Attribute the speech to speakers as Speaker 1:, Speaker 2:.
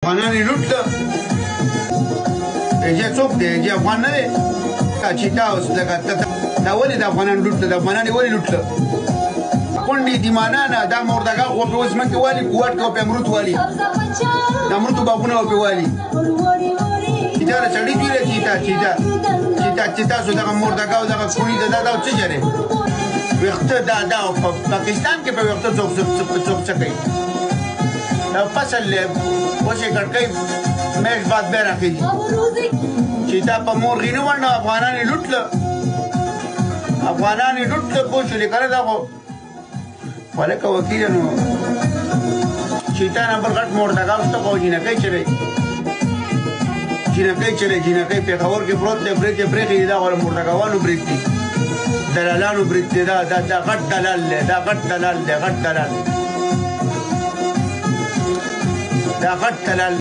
Speaker 1: افغانان یې لوټ کړه هجه څوک دی هجه افغان نه دی چیتا اوس لکه دا ولې د افغانان لوټ کړه د افغانان یې ولې لوټ کړه کونډې دیمانانه دا مردګا خو پې اوس مکې والي کوټ کې پې امرود والي د امرودو باغونه پې والي چیتا د سړي جوړه چیتا سو دغه مردګا او دغه کونډې د دا څه جرې ویښته دا په پاکستان کې په ویښته څوک څه کوي دا فصل اوس یې کړکۍ میاشت بعد بیا راخېږي چې دا په مرغۍ نه ونډه افغانان یې لوټ کړه پوه شولې که نه دا خو هلکه وکیله نو چیتا نه بل غټ مردګا شته خو جینکۍ چلی جینکۍ پېښور کې پروت دی برید یې پرېښي دي دا خو مردګاوانو برید دي دلالانو برید دی دا غټ دلال دی دا غټ دلال